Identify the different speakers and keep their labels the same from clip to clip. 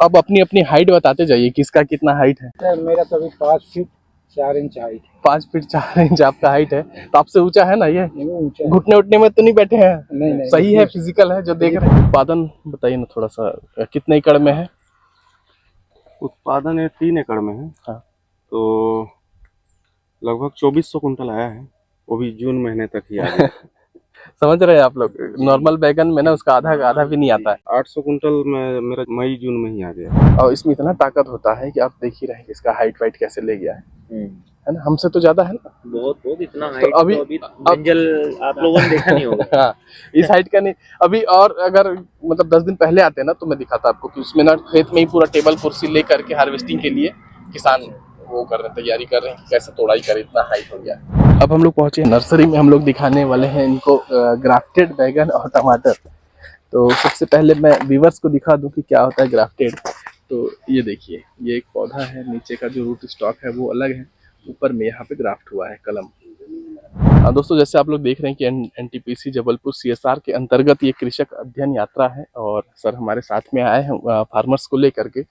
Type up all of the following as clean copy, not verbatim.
Speaker 1: अब अपनी अपनी हाइट बताते जाइए, किसका कितना हाइट है।
Speaker 2: मेरा तो अभी 5 फीट 4 इंच हाइट है।
Speaker 1: 5 फीट 4 इंच आपका हाइट है, तो आपसे ऊंचा है ना ये?
Speaker 2: ऊंचा
Speaker 1: घुटने उठने में तो नहीं बैठे हैं?
Speaker 2: नहीं,
Speaker 1: सही है, फिजिकल है जो देख रहे हैं। उत्पादन बताइए ना थोड़ा सा, कितने एकड़ में है?
Speaker 3: उत्पादन ये 3 एकड़ में है।
Speaker 1: हाँ।
Speaker 3: तो लगभग 2400 कुंटल आया है, वो भी जून महीने तक ही आ गया।
Speaker 1: समझ रहे हैं आप लोग, नॉर्मल बैगन में ना उसका आधा का आधा भी नहीं आता है।
Speaker 3: 800 कुंटल में मेरा मई जून में ही आ गया।
Speaker 1: और इसमें इतना ताकत होता है कि आप देख ही रहे हैं इसका हाइट वाइट कैसे ले गया है ना, हमसे तो ज्यादा है ना।
Speaker 4: बहुत इतना हाइट
Speaker 1: तो अभी
Speaker 4: जंगल आप लोगों ने देखा नहीं होगा।
Speaker 1: हाँ, इस हाइट का नहीं। अभी और अगर मतलब 10 दिन पहले आते ना तो मैं दिखाता आपको कि उसमें ना खेत में ही पूरा टेबल कुर्सी ले करके हार्वेस्टिंग के लिए किसान वो कर रहे हैं, तैयारी कर रहे हैं कि कैसे तोड़ाई करे, इतना हाइट हो गया। अब हम लोग पहुंचे नर्सरी में, हम लोग दिखाने वाले हैं इनको ग्राफ्टेड बैगन और टमाटर। तो सबसे पहले मैं व्यूअर्स को दिखा दूं कि क्या होता है ग्राफ्टेड। तो ये देखिए, ये एक पौधा है, नीचे का जो रूट स्टॉक है वो अलग है, ऊपर में यहाँ पे ग्राफ्ट हुआ है कलम। दोस्तों जैसे आप लोग देख रहे हैं कि एनटीपीसी जबलपुर सीएसआर के अंतर्गत ये कृषक अध्ययन यात्रा है, और सर हमारे साथ में आए हैं फार्मर्स को लेकर के।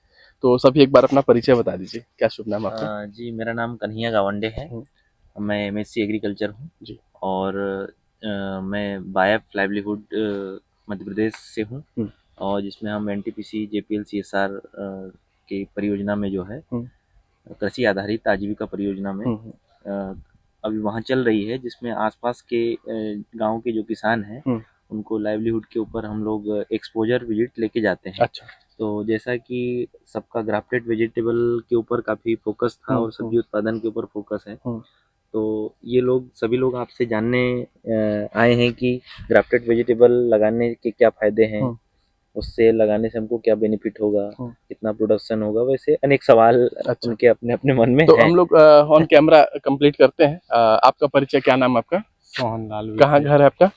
Speaker 1: तो सभी एक बार अपना परिचय बता दीजिए, क्या शुभ नाम आपका?
Speaker 4: जी मेरा नाम कन्हैया गावंडे है। मैं एमएससी एग्रीकल्चर हूँ
Speaker 1: जी।
Speaker 4: और मैं बायफ लाइवलीहुड मध्य प्रदेश से हूँ, और जिसमें हम एनटीपीसी जेपीएल सीएसआर की परियोजना में जो है कृषि आधारित आजीविका परियोजना में अभी वहाँ चल रही है, जिसमें आसपास के गांव के जो किसान हैं उनको लाइवलीहुड के ऊपर हम लोग एक्सपोजर विजिट लेके जाते हैं।
Speaker 1: अच्छा।
Speaker 4: तो जैसा कि सबका ग्राफ्टेड वेजिटेबल के ऊपर काफ़ी फोकस था और सब्जी उत्पादन के ऊपर फोकस है, तो ये लोग सभी लोग आपसे जानने आए हैं कि ग्राफ्टेड वेजिटेबल लगाने के क्या फ़ायदे हैं, उससे लगाने से हमको क्या बेनिफिट होगा, कितना प्रोडक्शन होगा, वैसे अनेक सवाल उनके अपने अपने मन में
Speaker 1: तो
Speaker 4: हैं।
Speaker 1: हम लोग ऑन कैमरा कंप्लीट करते हैं। आपका परिचय, क्या नाम आपका?
Speaker 2: सोहन लाल।
Speaker 1: कहाँ घर है आपका?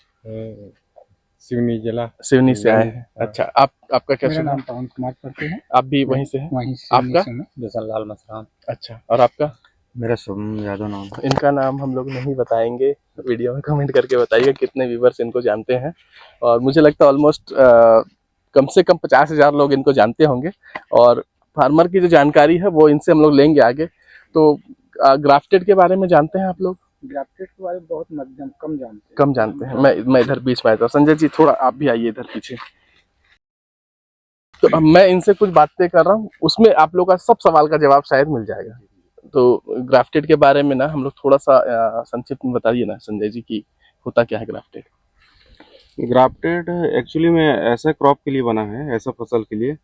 Speaker 2: सिवनी जिला।
Speaker 1: सिवनी से आए हैं। अच्छा, आपका क्या
Speaker 2: मेरा
Speaker 1: शुभ
Speaker 2: नाम पवन कुमार करते हैं।
Speaker 1: आप भी वहीं से हैं?
Speaker 2: वहीं
Speaker 1: आपका?
Speaker 2: जसन लाल मसरान।
Speaker 1: अच्छा, और आपका?
Speaker 3: मेरा शुभम यादव नाम।
Speaker 1: इनका नाम हम लोग नहीं बताएंगे, वीडियो में कमेंट करके बताइएगा कितने व्यूवर्स इनको जानते हैं। और मुझे लगता है ऑलमोस्ट कम से कम 50,000 लोग इनको जानते होंगे। और फार्मर की जो जानकारी है वो इनसे हम लोग लेंगे आगे। तो ग्राफ्टेड के बारे में जानते हैं आप लोग?
Speaker 2: ग्राफ्टेड के बारे में बहुत मध्यम कम जानते हैं।
Speaker 1: मैं इधर बीच में आता हूँ। संजय जी थोड़ा आप भी आइए इधर पीछे। तो अब मैं इनसे कुछ बातें कर रहा हूँ, उसमें आप लोग का सब सवाल का जवाब शायद मिल जाएगा। तो ग्राफ्टेड के बारे में ना हम लोग थोड़ा सा संक्षिप्त में बताइए ना संजय जी की होता क्या है ग्राफ्टेड?
Speaker 3: ग्राफ्टेड एक्चुअली में ऐसा क्रॉप के लिए बना है, ऐसा फसल के लिए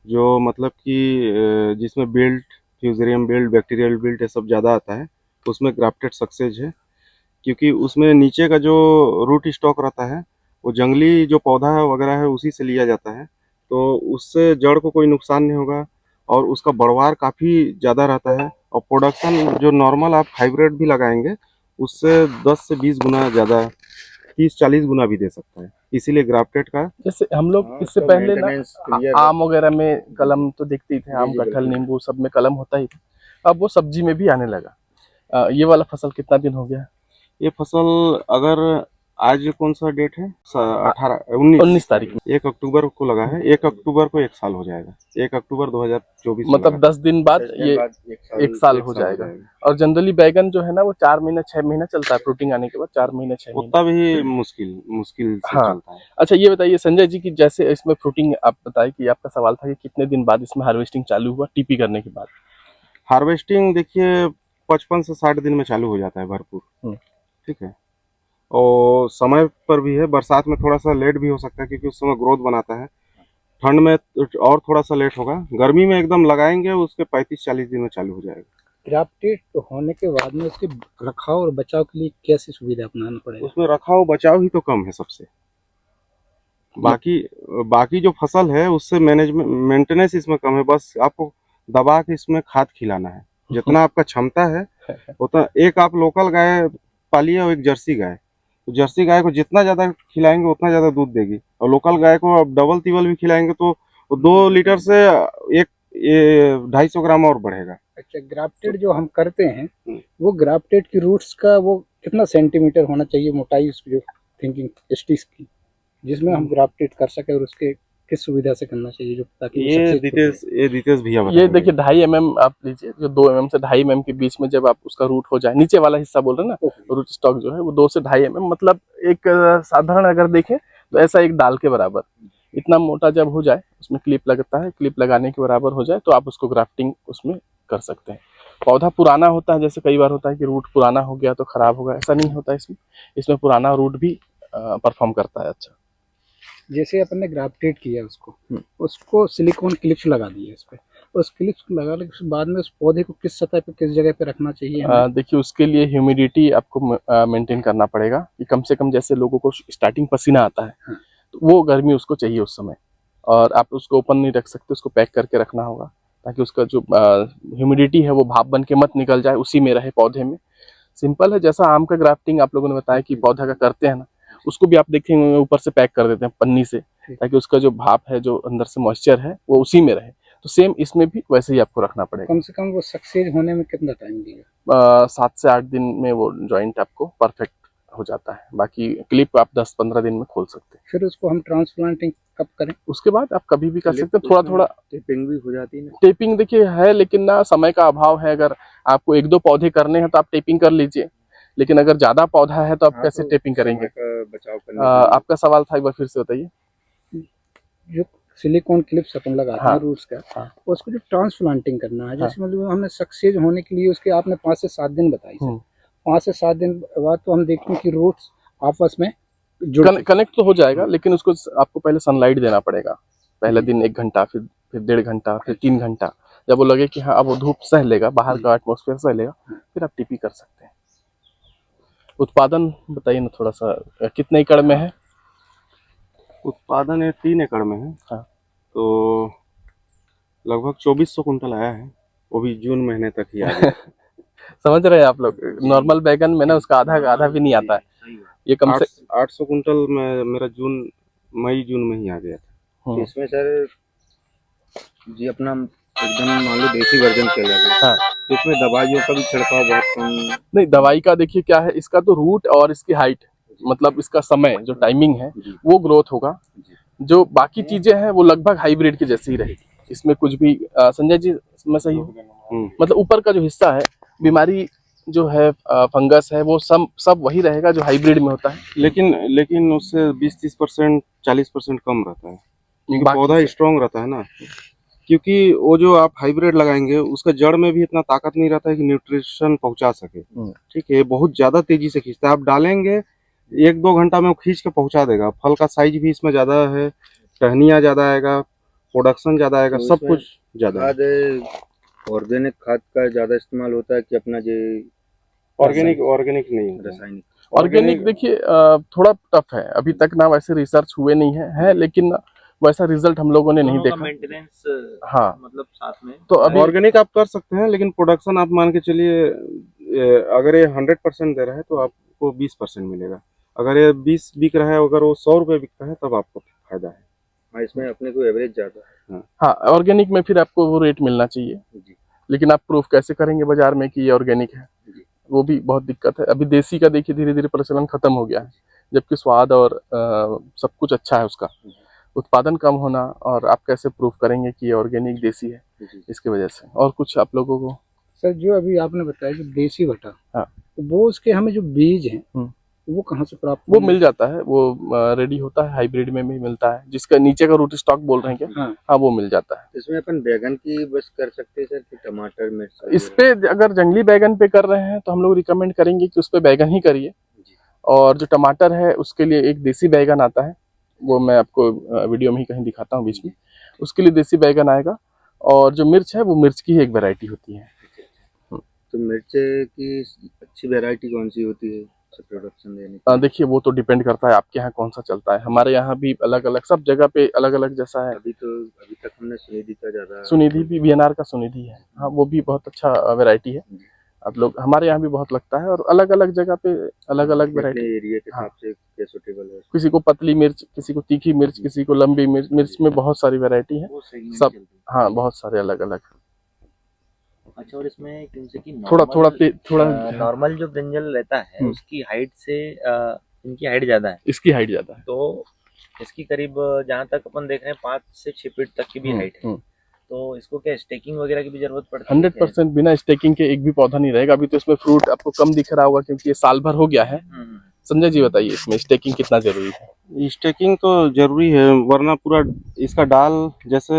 Speaker 3: जो मतलब कि जिसमें built, fusarium built, bacterial built ये सब ज़्यादा आता है, उसमें ग्राफ्टेड सक्सेस है। क्योंकि उसमें नीचे का जो रूट स्टॉक रहता है वो जंगली जो पौधा वगैरह है उसी से लिया जाता है, तो उससे जड़ को कोई नुकसान नहीं होगा और उसका बढ़वार काफ़ी ज़्यादा रहता है। और प्रोडक्शन जो नॉर्मल आप हाइब्रिड भी लगाएंगे उससे 10 से 20 गुना ज़्यादा, 30-40 गुना भी दे सकता है, इसीलिए ग्राफ्टेड का।
Speaker 1: जैसे हम लोग इससे पहले ना आम वगैरह में कलम तो देखते ही थे, आम कटहल नींबू सब में कलम होता ही था, अब वो सब्जी में भी आने लगा। ये वाला फसल कितना दिन हो गया?
Speaker 3: ये फसल अगर आज कौन सा डेट है, 19
Speaker 1: तारीख में
Speaker 3: 1 अक्टूबर को लगा है, 1 अक्टूबर को 1 साल हो जाएगा, 1 अक्टूबर 2024
Speaker 1: मतलब 10 दिन बाद ये 1 साल हो जाएगा। और जनरली बैगन जो है ना वो 4 महीना 6 महीना चलता है, फ्रूटिंग आने के बाद 4 महीने 6 महीने
Speaker 3: उतना भी मुश्किल से
Speaker 1: हाँ।
Speaker 3: चलता है।
Speaker 1: अच्छा ये बताइए संजय जी की जैसे इसमें फ्रूटिंग, आप बताइए कि आपका सवाल था कि कितने दिन बाद इसमें हार्वेस्टिंग चालू हुआ टीपी करने के बाद?
Speaker 3: हार्वेस्टिंग देखिए 55 से 60 दिन में चालू हो जाता है भरपूर, ठीक है। और समय पर भी है, बरसात में थोड़ा सा लेट भी हो सकता है क्योंकि उस समय ग्रोथ बनाता है, ठंड में और थोड़ा सा लेट होगा, गर्मी में एकदम लगाएंगे उसके 35-40 दिन में चालू हो जाएगा।
Speaker 2: ग्राफ्टेड होने के बाद में उसके रखाव और बचाव के लिए कैसी सुविधा अपनाना पड़ेगा?
Speaker 3: उसमें रखाव बचाव ही तो कम है सबसे, बाकी जो फसल है उससे मैनेजमेंट मेंटेनेंस इसमें कम है, बस आपको दबा के इसमें खाद खिलाना है जितना आपका क्षमता है उतना। एक आप लोकल गाय पालिए और एक जर्सी गाय, तो जर्सी गाय को जितना ज़्यादा खिलाएंगे उतना ज़्यादा दूध देगी, और लोकल गाय को आप डबल तिबल भी खिलाएंगे तो 2 लीटर से एक 250 ग्राम और बढ़ेगा।
Speaker 2: अच्छा, ग्राफ्टेड जो हम करते हैं वो ग्राफ्टेड की रूट्स का वो कितना सेंटीमीटर होना चाहिए मोटाई, उसकी जो थिंकिंग स्टिक्स की, जिसमें हम ग्राफ्टेड कर सके और उसके किस सुविधा से करना चाहिए जो ताकि वो
Speaker 3: ये
Speaker 2: successful
Speaker 3: डिटेल्स भैया
Speaker 1: ये
Speaker 3: बताएंगे।
Speaker 1: देखिए 2.5 mm आप लीजिए, जो 2 mm से 2.5 mm के बीच में जब आप उसका रूट हो जाए, नीचे वाला हिस्सा बोल रहे हैं
Speaker 2: हो?
Speaker 1: ना, रूट स्टॉक जो है वो 2 से 2.5 mm, मतलब एक साधारण अगर देखें तो ऐसा एक दाल के बराबर इतना मोटा जब हो जाए, उसमें क्लिप लगता है, क्लिप लगाने के बराबर हो जाए तो आप उसको ग्राफ्टिंग उसमें कर सकते हैं। पौधा पुराना होता है, जैसे कई बार होता है कि रूट पुराना हो गया तो खराब होगा, ऐसा नहीं होता इसमें। इसमें पुराना रूट भी परफॉर्म करता है अच्छा।
Speaker 2: जैसे अपन ने ग्राफ्टेड किया उसको सिलिकॉन क्लिप्स लगा दिए इस पे, उस क्लिप्स लगाने के बाद में उस पौधे को किस सतह पे किस जगह पे रखना चाहिए हमें?
Speaker 1: देखिए उसके लिए ह्यूमिडिटी आपको मेंटेन करना पड़ेगा कि कम से कम, जैसे लोगों को स्टार्टिंग पसीना आता है तो वो गर्मी उसको चाहिए उस समय, और आप उसको ओपन नहीं रख सकते, उसको पैक करके रखना होगा ताकि उसका जो ह्यूमिडिटी है वो भाप बन के मत निकल जाए, उसी में रहे पौधे में। सिंपल है, जैसा आम का ग्राफ्टिंग आप लोगों ने बताया कि पौधा का करते हैं ना, उसको भी आप देखेंगे ऊपर से पैक कर देते हैं पन्नी से, ताकि उसका जो भाप है, जो अंदर से मॉइस्चर है वो उसी में रहे। तो सेम इसमें भी वैसे ही आपको रखना पड़ेगा।
Speaker 2: कम से कम वो सक्सेस होने में कितना टाइम लगेगा?
Speaker 1: 7 से 8 दिन में वो जॉइंट आपको परफेक्ट हो जाता है, बाकी क्लिप आप 10-15 दिन में खोल सकते हैं।
Speaker 2: फिर उसको हम ट्रांसप्लांटिंग कब करें?
Speaker 1: उसके बाद आप कभी भी कर सकते हैं, थोड़ा थोड़ा
Speaker 3: टेपिंग भी हो जाती है ना।
Speaker 1: टेपिंग देखिए है, लेकिन ना समय का अभाव है। अगर आपको 1-2 पौधे करने हैं तो आप टेपिंग कर लीजिए, लेकिन अगर ज्यादा पौधा है तो आप कैसे टेपिंग करेंगे?
Speaker 3: बचाव करने
Speaker 1: आपका सवाल था, एक बार फिर से बताइए।
Speaker 2: जो सिलिकॉन क्लिप्स अपन लगाते हैं
Speaker 1: हाँ,
Speaker 2: रूट्स का,
Speaker 1: हाँ,
Speaker 2: उसको जो ट्रांसप्लांटिंग करना है, जैसे मतलब हमने सक्सेस होने के लिए उसके आपने 5 से 7 दिन बताई सर। 5 से 7 दिन बाद तो हम देखते हैं कि रूट्स आपस में
Speaker 1: कनेक्ट तो हो जाएगा, लेकिन उसको आपको पहले सनलाइट देना पड़ेगा। पहले दिन 1 घंटा, फिर 1.5 घंटा, फिर 3 घंटा। जब वो लगे कि हाँ अब वो धूप सह लेगा, बाहर का एटमॉस्फेयर सह लेगा, फिर आप टीपी कर सकते हैं। उत्पादन बताइए ना थोड़ा सा, कितने एकड़ में है?
Speaker 3: उत्पादन है 3 एकड़ में है।
Speaker 1: हाँ।
Speaker 3: तो लगभग 2400 कुंटल आया है, वो भी जून महीने तक ही आ गया।
Speaker 1: समझ रहे हैं आप लोग, नॉर्मल बैगन में ना उसका आधा भी नहीं आता है। ये कम से
Speaker 3: 800 कुंटल में मेरा मई जून में ही आ गया था।
Speaker 5: इसमें सर जी अपना एकदम मान लो देसी वर्जन चल रहा है।
Speaker 1: हाँ।
Speaker 5: इसमें दवाइयों का भी छिड़काव बहुत कम।
Speaker 1: नहीं, दवाई का देखिए क्या है, इसका तो रूट और इसकी हाइट, मतलब इसका समय जो टाइमिंग है वो ग्रोथ होगा। जो बाकी चीजें हैं वो लगभग हाइब्रिड की जैसी ही रहेगी, इसमें कुछ भी संजय जी मैं सही हूँ? मतलब ऊपर का जो हिस्सा है, बीमारी जो है, फंगस है, वो सब वही रहेगा जो हाइब्रिड में होता है।
Speaker 3: लेकिन उससे 20-30% 40% कम रहता है, क्योंकि पौधा स्ट्रांग रहता है ना। क्योंकि वो जो आप हाइब्रिड लगाएंगे उसका जड़ में भी इतना ताकत नहीं रहता है कि न्यूट्रिशन पहुंचा सके। ठीक है, बहुत ज्यादा तेजी से खींचता है। आप डालेंगे 1-2 घंटा में वो खींच के पहुंचा देगा। फल का साइज भी इसमें ज्यादा है, टहनिया ज्यादा आएगा, प्रोडक्शन ज्यादा आएगा,
Speaker 5: तो
Speaker 3: सब कुछ ज्यादा है।
Speaker 5: ऑर्गेनिक खाद का ज्यादा इस्तेमाल होता है कि अपना जो
Speaker 3: ऑर्गेनिक नहीं होता है।
Speaker 5: रासायनिक?
Speaker 1: ऑर्गेनिक देखिए थोड़ा टफ है, अभी तक ना वैसे रिसर्च हुए नहीं है, लेकिन वैसा रिजल्ट हम लोगों ने नहीं देखा।
Speaker 4: मेंटेनेंस
Speaker 1: हाँ,
Speaker 4: मतलब साथ में
Speaker 1: तो अभी
Speaker 3: ऑर्गेनिक आप कर सकते हैं, लेकिन प्रोडक्शन आप मान के चलिए, अगर ये 100% दे रहा है तो आपको 20% मिलेगा। अगर ये 20 बिक रहा है, अगर वो 100 रुपये बिकता है तब आपको फायदा है।
Speaker 5: हाँ, इसमें अपने को एवरेज ज्यादा है।
Speaker 1: हाँ, ऑर्गेनिक में फिर आपको वो रेट मिलना चाहिए, लेकिन आप प्रूफ कैसे करेंगे बाजार में कि ये ऑर्गेनिक है? वो भी बहुत दिक्कत है। अभी देसी का देखिए धीरे धीरे प्रचलन खत्म हो गया है, जबकि स्वाद और सब कुछ अच्छा है उसका। उत्पादन कम होना, और आप कैसे प्रूफ करेंगे कि ये ऑर्गेनिक देसी है, इसकी वजह से। और कुछ आप लोगों को
Speaker 2: सर जो अभी आपने बताया जो देसी भटा,
Speaker 1: हाँ,
Speaker 2: तो वो उसके हमें जो बीज हैं वो कहाँ से प्राप्त?
Speaker 1: वो मिल जाता है, वो रेडी होता है, हाइब्रिड में भी मिलता है, जिसका नीचे का रूट स्टॉक बोल रहे हैं क्या? हाँ, वो मिल जाता है।
Speaker 5: इसमें अपन बैगन की बस कर सकते हैं सर कि टमाटर मिर्च?
Speaker 1: इस पे अगर जंगली बैगन पे कर रहे हैं तो हम लोग रिकमेंड करेंगे कि उस पे बैगन ही करिए। और जो टमाटर है उसके लिए एक देसी बैगन आता है, वो मैं आपको वीडियो में ही कहीं दिखाता हूँ बीच में, उसके लिए देसी बैगन आएगा। और जो मिर्च है वो मिर्च की ही एक वैरायटी होती है।
Speaker 5: तो मिर्च की अच्छी वैरायटी कौन सी होती है प्रोडक्शन देने?
Speaker 1: देखिए वो तो डिपेंड करता है आपके यहाँ कौन सा चलता है। हमारे यहाँ भी अलग अलग, सब जगह पे अलग अलग जैसा है।
Speaker 5: अभी तक हमने सुनिधि का ज्यादा,
Speaker 1: सुनिधि भी VNR का सुनिधि है, हाँ, वो भी बहुत अच्छा वैरायटी है। आप लोग हमारे यहाँ भी बहुत लगता है, और अलग अलग जगह पे अलग अलग वैरायटी
Speaker 5: एरिया के हिसाब से क्या सूटेबल है।
Speaker 1: किसी को पतली मिर्च, किसी को तीखी मिर्च, किसी को लंबी मिर्च, मिर्च में बहुत सारी वैरायटी है सब। हाँ, बहुत सारे अलग अलग।
Speaker 4: अच्छा, और इसमें जैसे कि
Speaker 1: थोड़ा
Speaker 4: नॉर्मल जो ब्रिंजल रहता है उसकी हाइट से इनकी हाइट ज्यादा है,
Speaker 1: इसकी हाइट ज्यादा है।
Speaker 4: तो इसकी करीब जहाँ तक अपन देख रहे हैं 5 से 6 फीट तक की भी हाइट है। तो इसको क्या स्टेकिंग वगैरह की भी जरूरत पड़ती है?
Speaker 1: 100% बिना स्टेकिंग के एक भी पौधा नहीं रहेगा। अभी तो इसमें फ्रूट आपको कम दिख रहा होगा क्योंकि ये साल भर हो गया है। संजय जी बताइए इसमें स्टेकिंग कितना जरूरी है?
Speaker 3: स्टेकिंग तो जरूरी है, वरना पूरा इसका डाल जैसे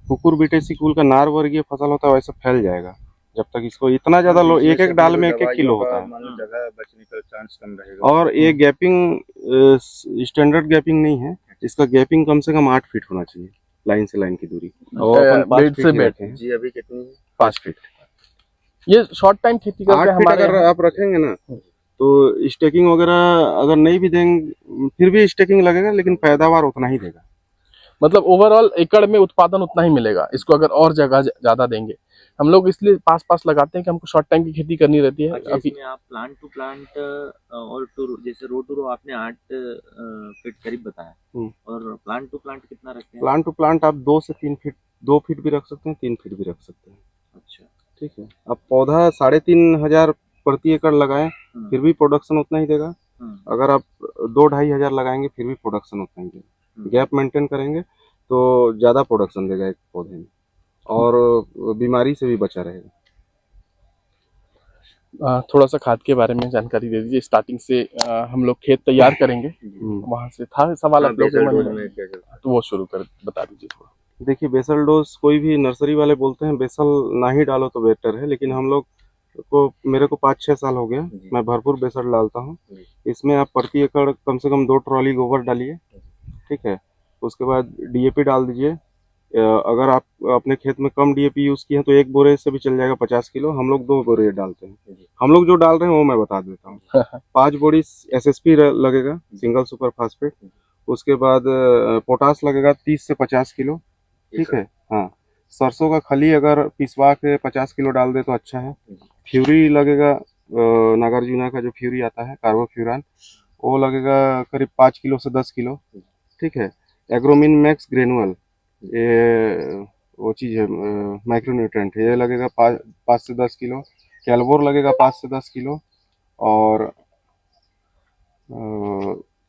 Speaker 3: कुकुर बीटेसी कुल का नार वर्गीय फसल होता है वैसे फैल जाएगा। जब तक इसको इतना ज्यादा एक एक डाल में 1-1 किलो होता है,
Speaker 5: मान लो जगह बचने का चांस कम रहेगा।
Speaker 3: और ये गैपिंग स्टैंडर्ड गैपिंग नहीं है, इसका गैपिंग कम से कम 8 फीट होना चाहिए, लाइन से लाइन की दूरी। और अपन 5
Speaker 1: बेड
Speaker 3: फीट
Speaker 1: से
Speaker 3: ही
Speaker 1: बेड
Speaker 3: रखे हैं।
Speaker 5: जी अभी कितनी है?
Speaker 3: 5 फीट।
Speaker 1: ये शॉर्ट टाइम खेती करते
Speaker 3: 8
Speaker 1: हैं
Speaker 3: फीट
Speaker 1: हमारे
Speaker 3: अगर आप रखेंगे ना तो स्टेकिंग वगैरह अगर नहीं भी देंगे फिर भी स्टेकिंग लगेगा, लेकिन पैदावार उतना ही देगा।
Speaker 1: मतलब ओवरऑल एकड़ में उत्पादन उतना ही मिलेगा। इसको अगर और जगह ज्यादा देंगे, हम लोग इसलिए पास पास लगाते हैं कि हमको शॉर्ट टाइम की खेती करनी रहती है।
Speaker 4: अच्छा,
Speaker 1: अभी
Speaker 4: इसमें आप प्लांट टू प्लांट और जैसे रो टू रो आपने 8 फीट करीब बताया, और प्लांट टू प्लांट कितना रखते हैं?
Speaker 3: प्लांट टू प्लांट आप 2 से 3 फीट, 2 फीट भी रख सकते हैं, 3 फीट भी रख सकते हैं।
Speaker 4: अच्छा,
Speaker 3: ठीक है। अब पौधा 3,500 प्रति एकड़ लगाएं फिर भी प्रोडक्शन उतना ही देगा। अगर आप 2-2.5 हजार लगाएंगे फिर भी प्रोडक्शन उतना ही देगा। गैप मेंटेन करेंगे तो ज़्यादा प्रोडक्शन देगा एक पौधे में, और बीमारी से भी बचा रहेगा।
Speaker 1: थोड़ा सा खाद के बारे में जानकारी दे दीजिए। स्टार्टिंग से हम लोग खेत तैयार करेंगे, वहां से था सवाल आप लोगों के मन में, तो वो शुरू कर बता दीजिए थोड़ा।
Speaker 3: देखिए, बेसल डोज कोई भी नर्सरी वाले बोलते हैं बेसल ना ही डालो तो बेटर है, लेकिन हम लोग को, मेरे को 5-6 साल हो गया, मैं भरपूर बेसल डालता हूँ। इसमें आप प्रति एकड़ कम से कम 2 ट्रॉली गोबर डालिए। ठीक है। उसके बाद डीएपी डाल दीजिए। अगर आप अपने खेत में कम डीएपी यूज़ किए हैं तो 1 बोरे से भी चल जाएगा 50 किलो। हम लोग 2 बोरे डालते हैं। हम लोग जो डाल रहे हैं वो मैं बता देता हूँ। 5 बोरी एसएसपी लगेगा, सिंगल सुपर फास्फेट। उसके बाद पोटास लगेगा 30 से 50 किलो। ठीक है। हाँ, सरसों का खली अगर पिसवा के 50 किलो डाल दे तो अच्छा है। फ्यूरी लगेगा, नागार्जुना का जो फ्यूरी आता है कार्बोफ्यूरान, वो लगेगा करीब 5 किलो से 10 किलो। ठीक है। एग्रोमिन मैक्स ग्रेनुअल, ये वो चीज़ है, माइक्रोन्यूट्रेंट है, ये लगेगा 5 से 10 किलो। कैलबोर लगेगा 5 से 10 किलो। और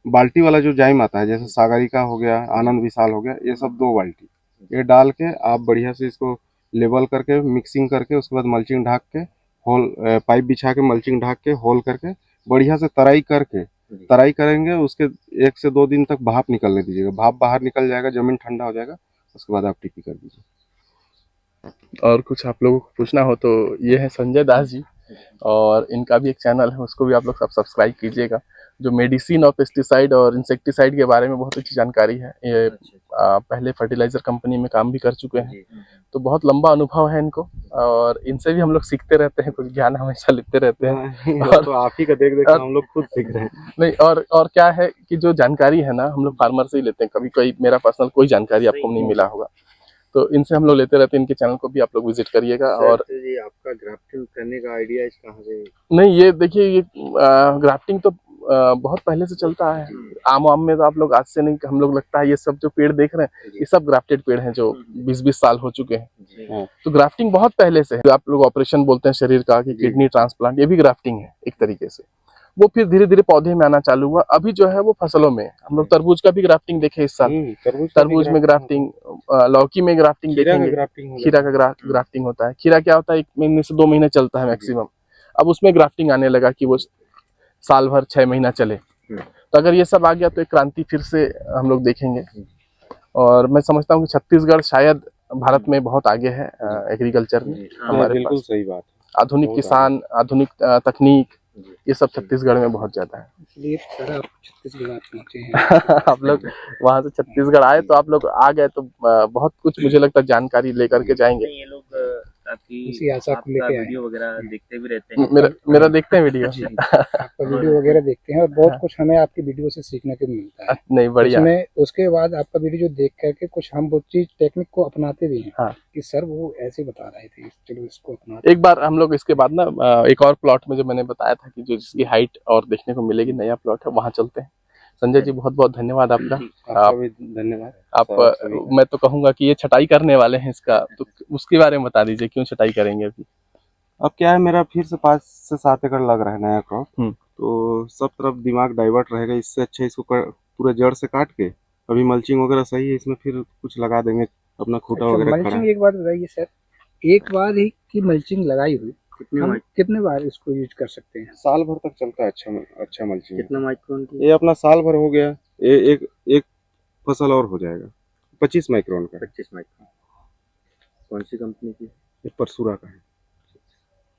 Speaker 3: बाल्टी वाला जो जाइम आता है जैसे सागरिका हो गया, आनंद विशाल हो गया, ये सब 2 बाल्टी ये डाल के आप बढ़िया से इसको लेबल करके मिक्सिंग करके उसके बाद मल्चिंग ढाक के होल पाइप बिछा के मल्चिंग ढाक के होल करके बढ़िया से तराई करेंगे। उसके 1 से 2 दिन तक भाप निकलने दीजिएगा। भाप बाहर निकल जाएगा, जमीन ठंडा हो जाएगा, उसके बाद आप टिप्पी कर दीजिए।
Speaker 1: और कुछ आप लोगों को पूछना हो तो ये है संजय दास जी, और इनका भी एक चैनल है, उसको भी आप लोग सब सब्सक्राइब कीजिएगा। जो मेडिसिन और पेस्टिसाइड और इंसेक्टिसाइड के बारे में बहुत अच्छी जानकारी है। ये पहले फर्टिलाइजर कंपनी में काम भी कर चुके हैं, तो बहुत लंबा अनुभव है इनको, और इनसे भी हम लोग सीखते रहते हैं, कुछ ज्ञान हमेशा लेते रहते हैं।
Speaker 3: और तो आप ही का देख देख हम लोग खुद सीख रहे हैं।
Speaker 1: नहीं, और क्या है कि जो जानकारी है ना हम लोग फार्मर से ही लेते हैं। कभी कोई मेरा पर्सनल कोई जानकारी आपको नहीं मिला होगा, तो इनसे हम लोग लेते रहते हैं। इनके चैनल को भी आप लोग विजिट करिएगा। और
Speaker 5: जी आपका ग्राफ्टिंग करने का आइडिया इस कहाँ से?
Speaker 1: नहीं, ये देखिए, ये ग्राफ्टिंग तो बहुत पहले से चलता है। आम में तो आप लोग आज से नहीं, हम लोग लगता है ये सब जो पेड़ देख रहे हैं ये सब ग्राफ्टेड पेड़ हैं जो 20-20 साल हो चुके हैं। तो ग्राफ्टिंग बहुत पहले से है। आप लोग ऑपरेशन बोलते हैं शरीर का, कि किडनी ट्रांसप्लांट, ये भी ग्राफ्टिंग है एक तरीके से। वो फिर धीरे धीरे पौधे में आना चालू हुआ। अभी जो है वो फसलों में, हम लोग तरबूज का भी ग्राफ्टिंग देखे इस साल। तरबूज में ग्राफ्टिंग, लौकी में ग्राफ्टिंग देखेंगे, खीरा का ग्राफ्टिंग होता है। खीरा क्या होता है, 1 महीने से 2 महीने चलता है मैक्सिमम। अब उसमें ग्राफ्टिंग आने लगा कि वो साल भर 6 महीना चले। तो अगर ये सब आ गया तो एक क्रांति फिर से हम लोग देखेंगे। और मैं समझता हूँ कि छत्तीसगढ़ शायद भारत में बहुत आगे है एग्रीकल्चर में। हमारे
Speaker 3: बिल्कुल
Speaker 1: पास
Speaker 3: सही बात है।
Speaker 1: आधुनिक किसान, आधुनिक तकनीक, ये सब छत्तीसगढ़ में बहुत ज्यादा है।
Speaker 2: इसलिए सर आप छत्तीसगढ़ आप पहुंचे हैं।
Speaker 1: आप लोग वहां से छत्तीसगढ़ आए तो आप लोग आ गए तो बहुत कुछ मुझे लगता है जानकारी लेकर के जाएंगे।
Speaker 4: ये लोग काफी
Speaker 2: इसी आशा को लेके आए।
Speaker 4: वीडियो वगैरह देखते भी रहते हैं।
Speaker 1: मेरा देखते हैं वीडियो।
Speaker 2: आपका वीडियो वगैरह देखते हैं और बहुत कुछ हमें आपकी वीडियो से सीखने को मिलता है।
Speaker 1: नहीं, बढ़िया।
Speaker 2: उसमें उसके बाद आपका वीडियो जो देख करके कुछ हम वो चीज टेक्निक को अपनाते भी हैं।
Speaker 1: हाँ।
Speaker 2: कि सर वो ऐसे बता रहे थे, चलो इसको अपनाते।
Speaker 1: एक बार हम लोग इसके बाद ना एक और प्लॉट में जो मैंने बताया था कि जो जिसकी हाइट और देखने को मिलेगी, नया प्लॉट है, वहां चलते हैं। संजय जी बहुत बहुत धन्यवाद आपका।
Speaker 3: आपका भी धन्यवाद।
Speaker 1: आप मैं तो कहूंगा कि ये छटाई करने वाले हैं इसका, तो उसके बारे में बता दीजिए, क्यों छटाई करेंगे अभी?
Speaker 3: अब क्या है, मेरा फिर से 5 से 7 एकड़ लग रहा है नया क्रॉप, तो सब तरफ दिमाग डाइवर्ट रहेगा। इससे अच्छा इसको पूरा जड़ से काट के अभी मल्चिंग वगैरह सही है, इसमें फिर कुछ लगा देंगे अपना खूटा
Speaker 2: अच्छा,
Speaker 3: वगैरह खड़ा
Speaker 2: मल्चिंग
Speaker 3: है।
Speaker 2: एक बात बताइए सर, एक बार ही की मल्चिंग लगाई हुई
Speaker 5: कितने
Speaker 2: हम
Speaker 5: माइक
Speaker 2: कितने बार इसको यूज कर सकते हैं?
Speaker 3: साल भर तक चलता है, अच्छा मल्चिंग।
Speaker 5: कितना माइक्रोन की?
Speaker 3: ये अपना साल भर हो गया, एक फसल और हो जाएगा 25 माइक्रोन का।
Speaker 5: 25 माइक्रोन। कौन सी कंपनी की?
Speaker 3: ये परसूरा का है।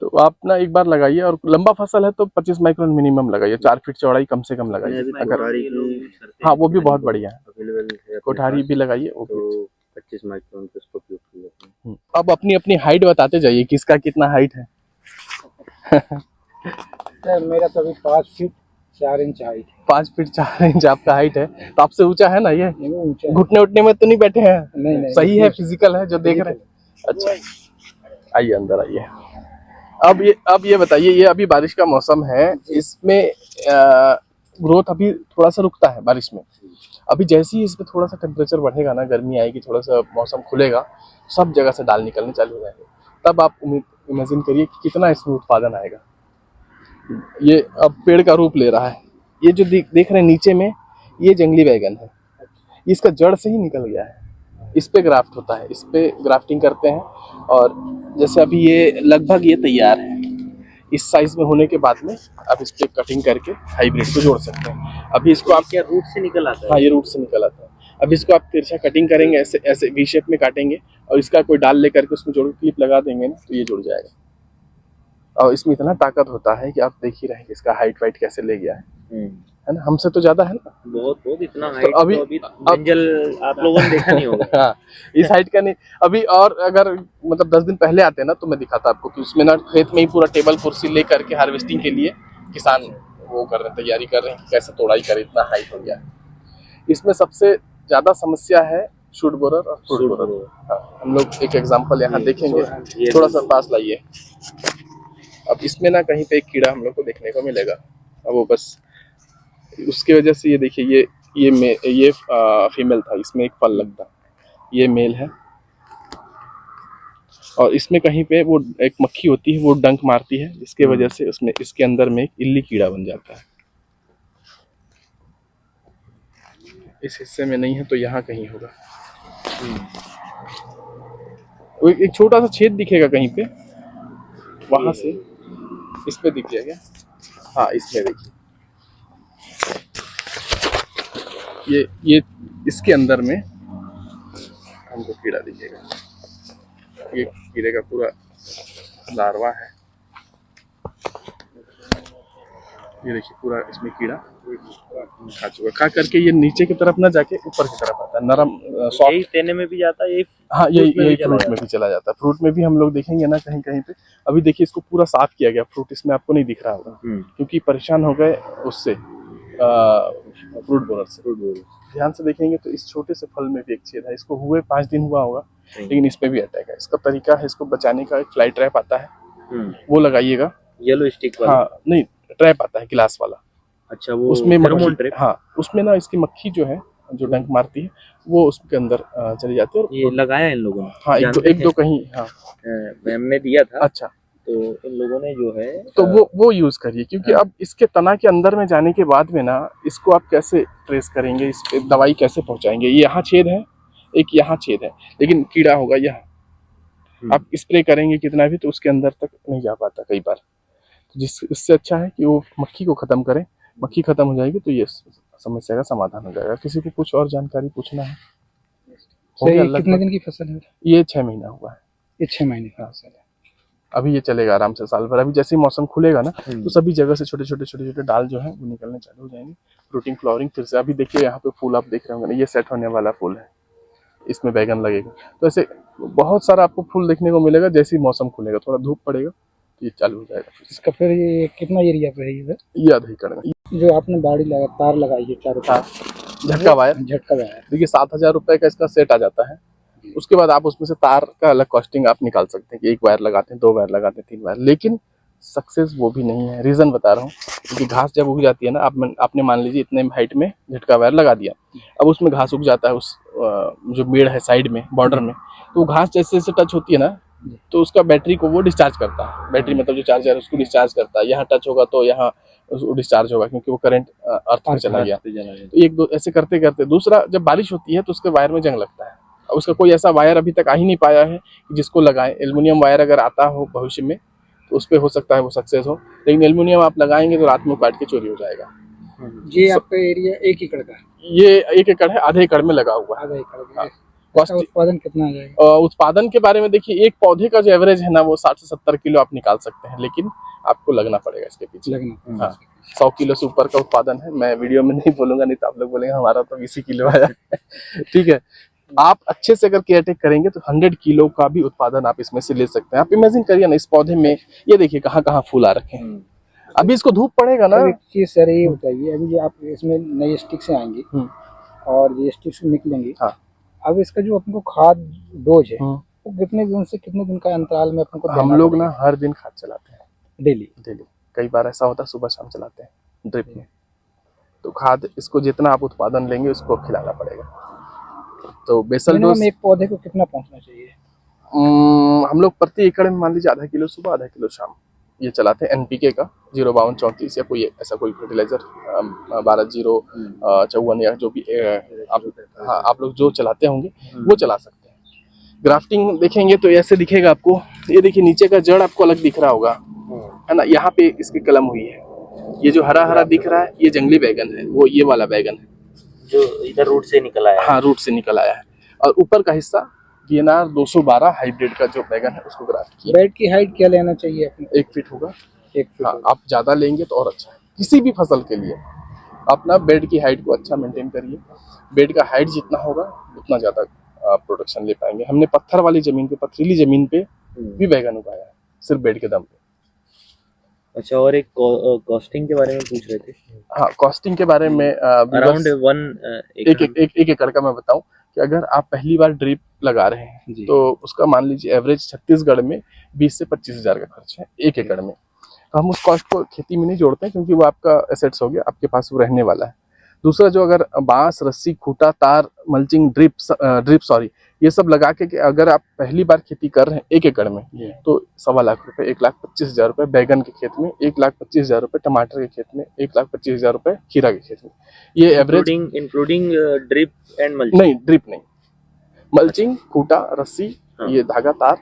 Speaker 1: तो आप ना एक बार लगाइए, और लंबा फसल है तो 25 माइक्रोन मिनिमम लगाइए, 4 फीट चौड़ाई कम से कम लगाइए।
Speaker 5: अभी
Speaker 1: अगर
Speaker 5: कोठारी की
Speaker 1: हाँ, वो भी बहुत बढ़िया है,
Speaker 5: अवेलेबल है अपने
Speaker 1: कोठारी
Speaker 5: पास,
Speaker 1: भी लगाइए वो भी।
Speaker 5: तो 25 माइक्रोन के उसको उपयोग कर लेते हैं।
Speaker 1: अब अपनी अपनी हाइट बताते जाइए, किसका कितना हाइट है।
Speaker 2: सर मेरा तो अभी 5 फीट 4 इंच हाइट है।
Speaker 1: 5 फीट 4 इंच आपका हाइट है, तो आपसे ऊंचा है ना ये?
Speaker 2: नहीं, वो ऊंचा है।
Speaker 1: घुटने उठने में तो नहीं बैठे हैं?
Speaker 2: नहीं नहीं,
Speaker 1: सही है, फिजिकल है जो देख रहे हैं। अच्छा, आइए अंदर आइए। अब ये बताइए, ये अभी बारिश का मौसम है, इसमें ग्रोथ अभी थोड़ा सा रुकता है बारिश में। अभी जैसे ही इसमें थोड़ा सा टेम्परेचर बढ़ेगा ना, गर्मी आएगी, थोड़ा सा मौसम खुलेगा, सब जगह से डाल निकलने चालू हो जाएंगे। तब आप इमेजिन करिए कि कितना इसमें उत्पादन आएगा। ये अब पेड़ का रूप ले रहा है। ये जो देख रहे हैं नीचे में, ये जंगली बैगन है, इसका जड़ से ही निकल गया है। इस पे ग्राफ्ट होता है, इस पे ग्राफ्टिंग करते हैं, और जैसे अभी ये लगभग ये तैयार है। इस साइज में होने के बाद में आप इस पे कटिंग करके हाइब्रिड को जोड़ सकते हैं। अभी इसको आप
Speaker 5: क्या रूट से निकल आता है?
Speaker 1: हाँ, ये रूट से निकल आता है। अब इसको आप तिरछा कटिंग करेंगे, ऐसे ऐसे वी शेप में काटेंगे, और इसका कोई डाल लेकर के उसमें जोड़ क्लिप लगा देंगे ना, तो ये जुड़ जाएगा। और इसमें इतना ताकत होता है कि आप देख ही रहे हैं कि इसका हाइट वाइट कैसे ले गया है ना, हमसे तो ज्यादा है ना।
Speaker 5: बहुत इतना हाइट
Speaker 1: अभी-
Speaker 5: तो अभी मंजल आप लोगों ने देखा नहीं होगा।
Speaker 1: हाँ, इस हाइट का नहीं। अभी और अगर मतलब 10 दिन पहले आते ना, तो मैं दिखाता आपको कि उसमें ना खेत में ही पूरा टेबल कुर्सी ले करके हार्वेस्टिंग के लिए किसान वो कर रहे हैं, तैयारी कर रहे हैं, कैसे तोड़ाई करे, इतना हाइट हो गया है। इसमें सबसे ज्यादा समस्या है शूट बोरर और फ्रूट बोरर। हाँ, हम लोग एक एग्जांपल यहाँ देखेंगे, थोड़ा सा पास लाइए। अब इसमें ना कहीं पे एक कीड़ा हम लोग को देखने को मिलेगा, अब वो बस उसकी वजह से ये देखिए, ये फीमेल था, इसमें एक फल लगता, ये मेल है, और इसमें कहीं पे वो एक मक्खी होती है, वो डंक मारती है, जिसके वजह से उसमें इसके अंदर में एक इल्ली कीड़ा बन जाता है। इस हिस्से में नहीं है तो यहाँ कहीं होगा। वो एक छोटा सा छेद दिखेगा कहीं पे, वहां से इस पे दिख जाएगा। हाँ, इसमें देखिए, ये इसके अंदर में हमको कीड़ा दिखेगा। ये कीड़े का पूरा लार्वा है, ये देखिए पूरा इसमें कीड़ा खा चुका। खा करके ये नीचे की तरफ ना जाके ऊपर की तरफ आता है, नरम सॉफ्ट।
Speaker 5: तेने में भी जाता है,
Speaker 1: हाँ, यही फ्रूट में भी चला जाता है। फ्रूट में भी हम लोग देखेंगे ना कहीं कहीं पे। अभी देखिए इसको पूरा साफ किया गया फ्रूट, इसमें आपको नहीं दिख रहा होगा क्योंकि परेशान हो गए उससे, फ्रूट बोरर से। ध्यान से देखेंगे तो इस छोटे से फल में भी एक छेद है। इसको हुए 5 दिन हुआ होगा, लेकिन इस पे भी अटैक है। इसका तरीका है, इसको बचाने का एक फ्लाई ट्रैप आता है, वो लगाइएगा।
Speaker 5: येलो स्टिक वाला?
Speaker 1: हाँ, नहीं, ट्रैप आता है गिलास वाला।
Speaker 5: अच्छा, वो
Speaker 1: उसमें
Speaker 5: फेरोमोन ट्रैप?
Speaker 1: हाँ, उसमें ना इसकी मक्खी जो है, जो डंक मारती है, वो उसके अंदर चली जाती है। और
Speaker 5: ये लगाया इन लोगों ने?
Speaker 1: हाँ, एक दो कहीं। हाँ,
Speaker 5: मैम ने दिया था।
Speaker 1: अच्छा,
Speaker 5: तो इन लोगों ने जो है
Speaker 1: तो वो यूज करिए, क्योंकि अब इसके तना के अंदर में जाने के बाद में ना, इसको आप कैसे ट्रेस करेंगे, इस पे दवाई कैसे पहुंचाएंगे। ये यहाँ छेद है, एक यहाँ छेद है, लेकिन कीड़ा होगा यहाँ। आप स्प्रे करेंगे कितना भी, तो उसके अंदर तक नहीं जा पाता कई बार। तो इससे अच्छा है कि वो मक्खी को खत्म करें। मक्खी खत्म हो जाएगी तो ये समस्या का समाधान हो जाएगा। किसी को कुछ और जानकारी पूछना है?
Speaker 2: कितने दिन की फसल है?
Speaker 1: ये 6 महीना हुआ है।
Speaker 2: ये 6 महीने की फसल है।
Speaker 1: अभी ये चलेगा आराम से साल भर। अभी जैसे ही मौसम खुलेगा ना, तो सभी जगह से छोटे छोटे डाल जो है वो निकलने चालू हो जाएंगे। फ्रूटिंग फ्लावरिंग फिर से। अभी देखिए यहाँ पे फूल आप देख रहे होंगे ना, ये सेट होने वाला फूल है, इसमें बैगन लगेगा। तो ऐसे बहुत सारा आपको फूल देखने को मिलेगा। जैसे ही मौसम खुलेगा, थोड़ा धूप पड़ेगा, तो ये चालू हो जाएगा।
Speaker 2: इसका फिर ये कितना एरिया पे है ये?
Speaker 1: ये आधा एकड़ में
Speaker 2: जो आपने बाड़ी लगा तार लगाई है चारों तरफ,
Speaker 1: झटका वायर, देखिए 7,000 रुपए का इसका सेट आ जाता है। उसके बाद आप उसमें से तार का अलग कॉस्टिंग आप निकाल सकते हैं कि 1 वायर लगाते हैं, 2 वायर लगाते हैं, 3 वायर। लेकिन सक्सेस वो भी नहीं है। रीजन बता रहा हूँ, क्योंकि घास जब उग जाती है ना, आपने मान लीजिए इतने हाइट में झटका वायर लगा दिया, अब उसमें घास उग जाता है, उस जो मेड़ है साइड में, बॉर्डर में, तो घास जैसे जैसे टच होती है ना, तो उसका बैटरी को वो डिस्चार्ज करता है, बैटरी मतलब जो चार्जर है उसको डिस्चार्ज करता है। यहाँ टच होगा तो यहाँ उसको डिस्चार्ज होगा क्योंकि वो करंट अर्थ में चला गया। तो एक दो ऐसे करते करते, दूसरा जब बारिश होती है तो उसके वायर में जंग लगता है। उसका कोई ऐसा वायर अभी तक आ ही नहीं पाया है कि जिसको लगाएं। एल्युमिनियम वायर अगर आता हो भविष्य में तो उस पर हो सकता है वो सक्सेस हो, लेकिन एल्युमिनियम आप लगाएंगे तो रात में काट के चोरी हो जाएगा।
Speaker 2: ये आपका एरिया 1 एकड़ का है?
Speaker 1: ये 1 एकड़ है, आधे एकड़ में लगा हुआ है।
Speaker 2: आधा एकड़ का
Speaker 1: हाँ।
Speaker 2: है। इसका उत्पादन कितना आ जाएगा?
Speaker 1: उत्पादन के बारे में देखिए, एक पौधे का जो एवरेज है ना वो 60 से 70 किलो आप निकाल सकते हैं, लेकिन आपको लगना पड़ेगा इसके पीछे।
Speaker 2: लगना।
Speaker 1: हाँ, 100 किलो से ऊपर का उत्पादन है। मैं वीडियो में नहीं बोलूंगा, नहीं तो आप लोग बोलेंगे हमारा तो 20 किलो आया। ठीक है, आप अच्छे से अगर केयर टेक करेंगे तो 100 किलो का भी उत्पादन आप इसमें से ले सकते हैं। आप इमेजिन करिए ना, इस पौधे में ये देखिए कहाँ कहाँ फूल आ रखे हैं। अभी इसको धूप पड़ेगा ना।
Speaker 2: एक चीज सर ये बताइए, अभी जो आप इसमें नई स्टिक से आएंगी और ये स्टिक से निकलेंगी,
Speaker 1: हाँ।
Speaker 2: अब इसका जो अपन को खाद डोज है वो कितने दिन से कितने दिन का अंतराल में अपन को
Speaker 1: हम लोग ना हर दिन खाद चलाते हैं,
Speaker 2: डेली?
Speaker 1: कई बार ऐसा होता है सुबह शाम चलाते हैं ड्रिप में। तो खाद इसको जितना आप उत्पादन लेंगे उसको खिलाना पड़ेगा। तो बेसल डोज
Speaker 2: एक पौधे को कितना पहुंचना चाहिए?
Speaker 1: हम लोग प्रति एकड़ में मान लीजिए आधा किलो सुबह आधा किलो शाम ये चलाते हैं। एनपीके का 05234 या कोई ऐसा कोई फर्टिलाइजर 12-0-54 या जो भी आप लोग जो चलाते होंगे वो चला सकते हैं। ग्राफ्टिंग देखेंगे तो ऐसे दिखेगा आपको। ये देखिए नीचे का जड़ आपको अलग दिख रहा होगा, है ना। यहाँ पे इसकी कलम हुई है। ये जो हरा हरा दिख रहा है ये जंगली बैगन है, वो ये वाला बैगन है
Speaker 4: जो इधर रूट से निकल आया है।
Speaker 1: हाँ, रूट से निकल आया है। और ऊपर का हिस्सा DNR 212 हाइब्रिड का जो बैगन है उसको ग्राफ्ट किया।
Speaker 2: बेड की हाइट क्या लेना चाहिए अपने?
Speaker 1: 1 फीट होगा।
Speaker 2: 1 फीट।
Speaker 1: हाँ, आप ज्यादा लेंगे तो और अच्छा है। किसी भी फसल के लिए अपना बेड की हाइट को अच्छा मेंटेन करिए। बेड का हाइट जितना होगा उतना ज्यादा प्रोडक्शन ले पाएंगे। हमने पत्थर वाली जमीन पे, पथरीली जमीन पे भी बैगन उगाया है सिर्फ बेड के दम पे।
Speaker 4: अच्छा, और एक कॉस्टिंग के बारे में पूछ रहे थे।
Speaker 1: हाँ, कॉस्टिंग के बारे में
Speaker 4: अराउंड
Speaker 1: एक एकड़ का मैं बताऊं कि अगर आप पहली बार ड्रिप लगा रहे हैं तो उसका मान लीजिए एवरेज छत्तीसगढ़ में 20 से 25 हजार का खर्च है 1 एकड़ में। तो हम उस कॉस्ट को खेती में नहीं जोड़ते हैं क्योंकि वो आपका एसेट्स हो गया, आपके पास वो रहने वाला है। दूसरा जो अगर बांस, रस्सी, खूंटा, तार, मल्चिंग, ड्रिप ये सब लगा के अगर आप पहली बार खेती कर रहे हैं 1 एकड़ में तो 1.25 लाख रुपए, 1,25,000 रुपए बैगन के खेत में, 1,25,000 रुपए टमाटर के खेत में, 1,25,000 रुपए खीरा के खेत में। ये average
Speaker 4: including drip and mulching?
Speaker 1: नहीं, ड्रिप नहीं, मल्चिंग, खूंटा, रस्सी, ये धागा, तार,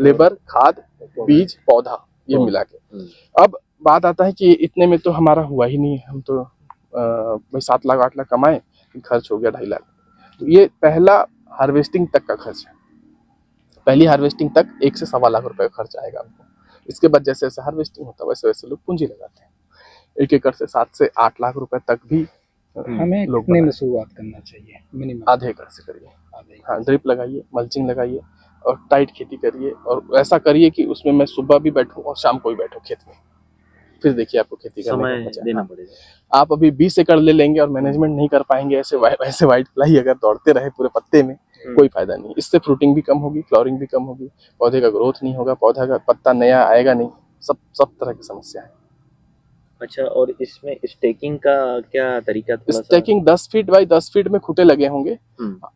Speaker 1: लेबर, खाद, बीज, पौधा, ये मिला के। अब बात आता है कि इतने में तो हमारा हुआ ही नहीं है। हम तो भाई 7 लाख 8 लाख कमाए, खर्च हो गया 2.5 लाख। तो ये पहला हार्वेस्टिंग तक का खर्च है। पहली हार्वेस्टिंग तक 1 से 1.25 लाख रुपए का खर्च आएगा आपको। इसके बाद जैसे जैसे हार्वेस्टिंग होता है वैसे वैसे लोग पूंजी लगाते हैं। 1 एकड़ से 7 से 8 लाख रुपए तक भी
Speaker 2: हमें कितने में शुरुआत करना चाहिए? मिनिमम
Speaker 1: आधे एकड़ से करिए। हाँ, ड्रिप लगाइए, मल्चिंग लगाइए और टाइट खेती करिए। और ऐसा करिए कि उसमें मैं सुबह भी बैठूं और शाम को भी बैठूं खेत में, फिर देखिए आपको खेती करने का मजा देना पड़ेगा। आप अभी 20 एकड़ ले लेंगे और मैनेजमेंट नहीं कर पाएंगे, ऐसे वाइट फ्लाई अगर दौड़ते रहे पूरे पत्ते में, कोई फायदा नहीं। इससे फ्रूटिंग भी कम होगी, फ्लावरिंग भी कम होगी, पौधे का ग्रोथ नहीं होगा, पौधा का पत्ता नया आएगा नहीं, सब तरह की समस्या है।
Speaker 4: अच्छा, और इसमें स्टेकिंग का क्या तरीका?
Speaker 1: स्टेकिंग 10 फीट बाई 10 फीट में खूंटे लगे होंगे।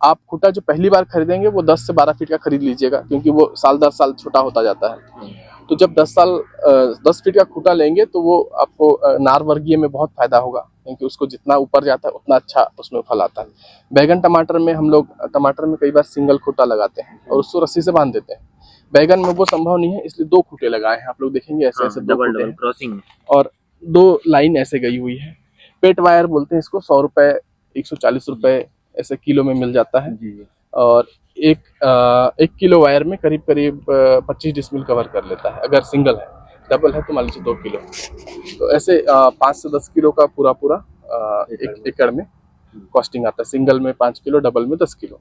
Speaker 1: आप खूंटा जो पहली बार खरीदेंगे वो 10 से 12 फीट का खरीद लीजिएगा क्योंकि वो साल दर साल छोटा होता जाता है। तो जब 10 फीट का खूंटा लेंगे तो वो आपको नार वर्गीय में बहुत फायदा होगा क्योंकि उसको जितना ऊपर जाता है उतना अच्छा उसमें फल आता है। बैगन टमाटर में हम लोग टमाटर में कई बार सिंगल खूंटा लगाते हैं और उसको रस्सी से बांध देते हैं। बैगन में वो संभव नहीं है, इसलिए 2 खूंटे लगाए हैं। आप लोग देखेंगे ऐसे ऐसे 2 खूंटे
Speaker 4: क्रॉसिंग
Speaker 1: और 2 लाइन ऐसे गई हुई है। पेट वायर बोलते हैं इसको। 100 रुपए 140 रुपए ऐसे किलो में मिल जाता है। और 1 किलो वायर में करीब करीब 25 डिसमिल कवर कर लेता है अगर सिंगल है। डबल है तो मान लीजिए 2 किलो। तो ऐसे 5 से 10 किलो का पूरा 1 एकड़ में कॉस्टिंग आता है। सिंगल में 5 किलो, डबल में 10 किलो।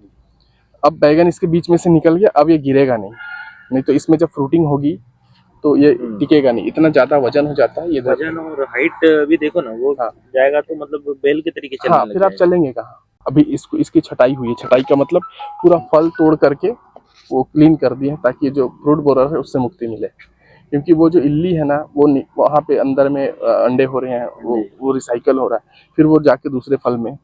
Speaker 1: अब बैगन इसके बीच में से निकल गया, अब ये गिरेगा नहीं तो इसमें जब फ्रूटिंग होगी तो ये टिकेगा नहीं, इतना ज्यादा वजन हो जाता है। ये
Speaker 4: वजन और हाइट भी देखो ना, वो जाएगा तो मतलब बेल के तरीके चलने
Speaker 1: हाँ, फिर आप चलेंगे कहाँ? अभी इसकी छटाई हुई है। छटाई का मतलब पूरा फल तोड़ करके वो क्लीन कर दिया है ताकि जो फ्रूट बोरर है उससे मुक्ति मिले। क्योंकि वो जो इल्ली है ना वो वहाँ पे अंदर में अंडे हो रहे हैं, वो रिसाइकल हो रहा है, फिर वो जाके दूसरे फल में,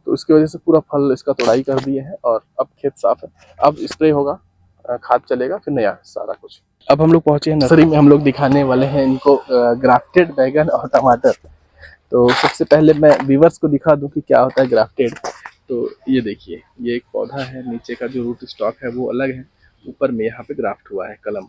Speaker 1: तो इसकी वजह से पूरा फल इसका तोड़ाई कर दिए है और अब खेत साफ है। अब स्प्रे होगा खाद चलेगा, फिर नया सारा कुछ। अब हम लोग पहुंचे हैं नर्सरी में, हम लोग दिखाने वाले हैं इनको ग्राफ्टेड बैगन और टमाटर। तो सबसे पहले मैं व्यूअर्स को दिखा दूं कि क्या होता है ग्राफ्टेड। तो ये देखिए, ये एक पौधा है, नीचे का जो रूट स्टॉक है वो अलग है, ऊपर में यहाँ पे ग्राफ्ट हुआ है कलम।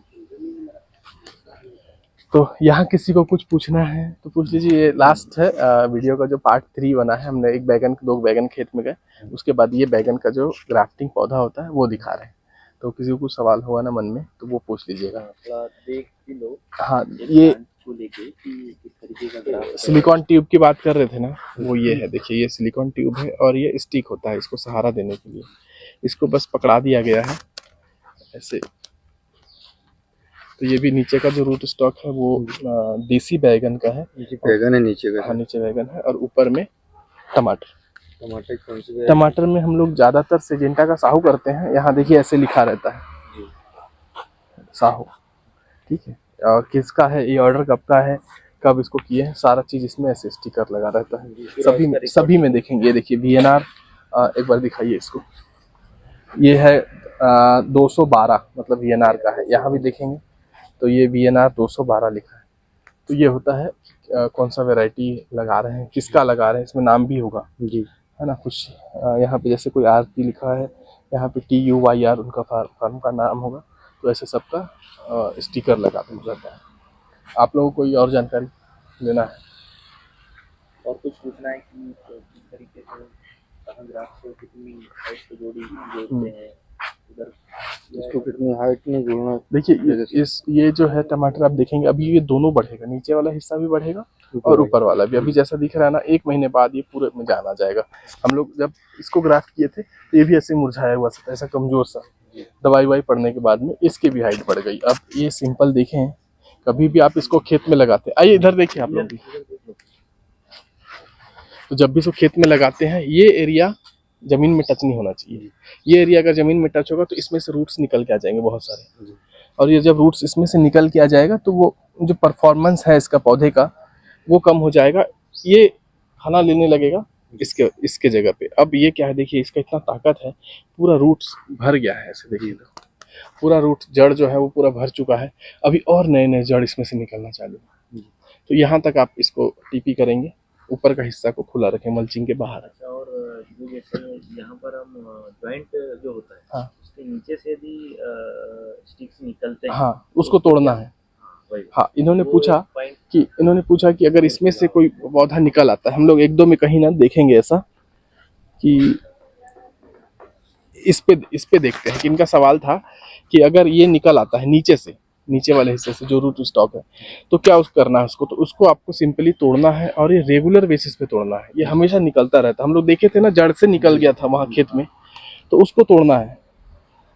Speaker 1: तो यहाँ किसी को कुछ पूछना है तो पूछ लीजिए। ये लास्ट है वीडियो का जो पार्ट 3 बना है, हमने एक बैगन 2 बैगन खेत में गए, उसके बाद ये बैगन का जो ग्राफ्टिंग पौधा होता है वो दिखा रहे हैं। तो किसी को कुछ सवाल हुआ ना मन में तो वो पूछ लीजिएगा।
Speaker 4: देख भी लो
Speaker 1: हाँ, ये
Speaker 4: को लेके कि किस तरीके का ग्राफ
Speaker 1: सिलिकॉन ट्यूब की बात कर रहे थे ना, वो ये है। देखिए ये सिलिकॉन ट्यूब है और ये स्टिक होता है इसको सहारा देने के लिए। इसको बस पकड़ा दिया गया है ऐसे। तो ये भी नीचे का जो रूट स्टॉक है वो देसी बैगन का है।
Speaker 5: बैगन है नीचे का।
Speaker 1: हाँ, नीचे बैगन है और ऊपर में टमाटर।
Speaker 5: टमाटर कौन सी बैगन?
Speaker 1: टमाटर में हम लोग ज्यादातर सिजेंटा का साहू करते हैं। यहाँ देखिए ऐसे लिखा रहता है साहू, ठीक है। और किसका है ये, ऑर्डर कब का है, कब इसको किए हैं, सारा चीज इसमें ऐसे स्टिकर लगा रहता है। सभी में देखेंगे। ये देखिए VNR, एक बार दिखाइए इसको। ये है 212, मतलब VNR का है। यहाँ भी देखेंगे तो ये VNR 212 लिखा है। तो ये होता है कौन सा वैरायटी लगा रहे हैं, किसका लगा रहे हैं, इसमें नाम भी होगा
Speaker 5: जी,
Speaker 1: है ना कुछ। यहाँ पे जैसे कोई आरती लिखा है, यहाँ पे TUYR उनका फार्म का नाम होगा। तो ऐसे सबका स्टिकर लगा दिया जाता है। आप लोगों को कोई और जानकारी लेना है?
Speaker 4: और कुछ पूछना है कि किस तरीके से कहाँ ग्राफ से कितनी हाइट को जोड़ते हैं उधर,
Speaker 5: इसको कितनी हाइट में जोड़ना है?
Speaker 1: देखिए ये जो है टमाटर आप देखेंगे अभी ये दोनों बढ़ेगा, नीचे वाला हिस्सा भी बढ़ेगा और ऊपर वाला भी। अभी जैसा दिख रहा है ना, 1 महीने बाद ये पूरे में जाना जाएगा। हम लोग जब इसको ग्राफ्ट किए थे तो ये भी ऐसे मुरझाया हुआ था, ऐसा कमजोर सा। दवाई ववाई पड़ने के बाद में इसकी भी हाइट बढ़ गई। अब ये सिंपल देखें, कभी भी आप इसको खेत में लगाते हैं, आइए इधर देखिए आप लोग भी। तो जब भी इसको खेत में लगाते हैं ये एरिया जमीन में टच नहीं होना चाहिए। ये एरिया अगर जमीन में टच होगा तो इसमें से रूट्स निकल के आ जाएंगे बहुत सारे। और ये जब रूट्स इसमें से निकल के आ जाएगा तो वो जो परफॉर्मेंस है इसका पौधे का वो कम हो जाएगा, ये खाना लेने लगेगा इसके जगह पे। अब ये क्या है, देखिए इसका इतना ताकत है, पूरा रूट्स भर गया है ऐसे। देखिए तो पूरा रूट जड़ जो है वो पूरा भर चुका है। अभी और नए नए जड़ इसमें से निकलना चालू है। तो यहाँ तक आप इसको टीपी करेंगे, ऊपर का हिस्सा को खुला रखें मल्चिंग के बाहर।
Speaker 4: और जो जैसे यहाँ पर हम जॉइंट जो होता है,
Speaker 1: हाँ,
Speaker 4: उसके नीचे से भी स्टिक्स निकलते हैं।
Speaker 1: हाँ, उसको तोड़ना है। हाँ, इन्होंने पूछा कि अगर इसमें से कोई पौधा निकल आता है, हम लोग 1-2 में कहीं ना देखेंगे ऐसा कि इस पे देखते हैं कि इनका सवाल था कि अगर ये निकल आता है नीचे वाले हिस्से से जो रूट स्टॉक है, तो क्या करना है उसको। तो उसको आपको सिंपली तोड़ना है और ये रेगुलर बेसिस पे तोड़ना है। ये हमेशा निकलता रहता है। हम लोग देखे थे ना, जड़ से निकल गया था वहाँ खेत में, तो उसको तोड़ना है।